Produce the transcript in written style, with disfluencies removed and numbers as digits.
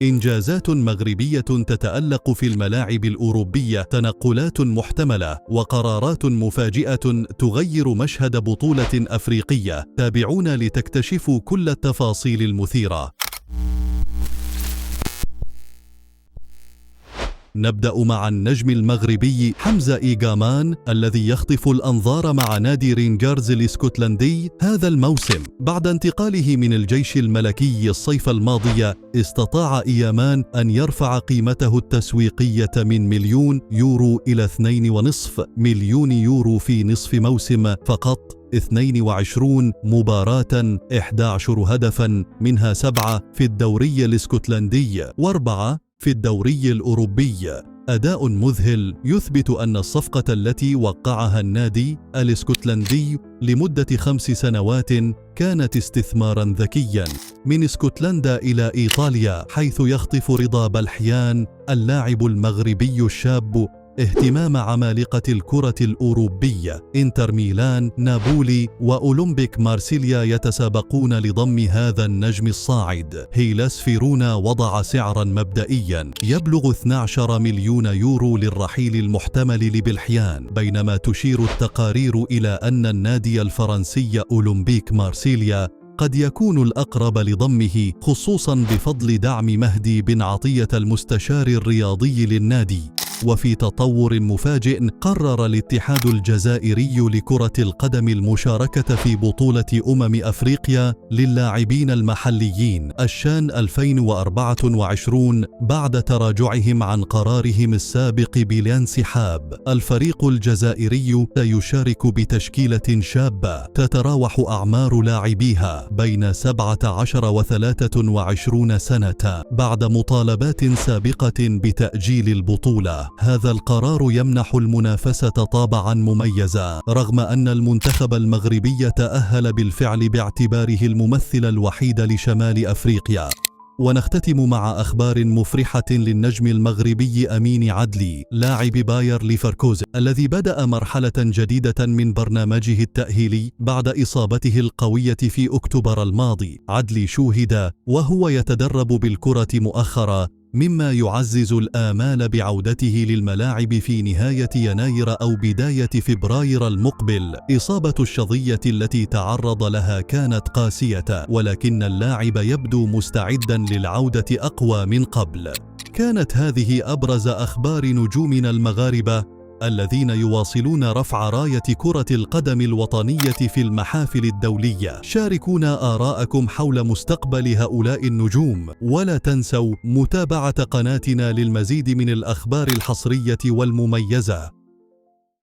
إنجازات مغربية تتألق في الملاعب الأوروبية، تنقلات محتملة وقرارات مفاجئة تغير مشهد بطولة أفريقية. تابعونا لتكتشفوا كل التفاصيل المثيرة. نبدأ مع النجم المغربي حمزة إيغامان الذي يخطف الأنظار مع نادي رينجرز الاسكتلندي هذا الموسم. بعد انتقاله من الجيش الملكي الصيف الماضي، استطاع إيغامان أن يرفع قيمته التسويقية من مليون يورو إلى 2.5 مليون يورو في نصف موسم فقط. 22 مباراة، 11 هدفا، منها 7 في الدوري الاسكتلندي و4 في الدوري الأوروبي. أداء مذهل يثبت أن الصفقة التي وقعها النادي الاسكتلندي لمدة 5 سنوات كانت استثماراً ذكياً. من اسكتلندا إلى إيطاليا، حيث يخطف رضا بلحيان اللاعب المغربي الشاب اهتمام عمالقة الكرة الأوروبية. إنتر ميلان، نابولي وأولمبيك مارسيليا يتسابقون لضم هذا النجم الصاعد. هيلاس فيرونا وضع سعرا مبدئيا يبلغ 12 مليون يورو للرحيل المحتمل لبلحيان، بينما تشير التقارير إلى أن النادي الفرنسي أولمبيك مارسيليا قد يكون الأقرب لضمه، خصوصا بفضل دعم مهدي بن عطية المستشار الرياضي للنادي. وفي تطور مفاجئ، قرر الاتحاد الجزائري لكرة القدم المشاركة في بطولة أفريقيا للاعبين المحليين الشان 2024 بعد تراجعهم عن قرارهم السابق بالانسحاب. الفريق الجزائري سيشارك بتشكيلة شابة تتراوح أعمار لاعبيها بين 17 و23 سنة بعد مطالبات سابقة بتأجيل البطولة. هذا القرار يمنح المنافسة طابعا مميزا، رغم أن المنتخب المغربي تأهل بالفعل باعتباره الممثل الوحيد لشمال أفريقيا. ونختتم مع أخبار مفرحة للنجم المغربي أمين عدلي لاعب باير ليفركوزن الذي بدأ مرحلة جديدة من برنامجه التأهيلي بعد إصابته القوية في أكتوبر الماضي. عدلي شوهد وهو يتدرب بالكرة مؤخرا، مما يعزز الآمال بعودته للملاعب في نهاية يناير أو بداية فبراير المقبل. إصابة الشظية التي تعرض لها كانت قاسية، ولكن اللاعب يبدو مستعدا للعودة أقوى من قبل. كانت هذه أبرز أخبار نجومنا المغاربة الذين يواصلون رفع راية كرة القدم الوطنية في المحافل الدولية. شاركونا آراءكم حول مستقبل هؤلاء النجوم، ولا تنسوا متابعة قناتنا للمزيد من الأخبار الحصرية والمميزة.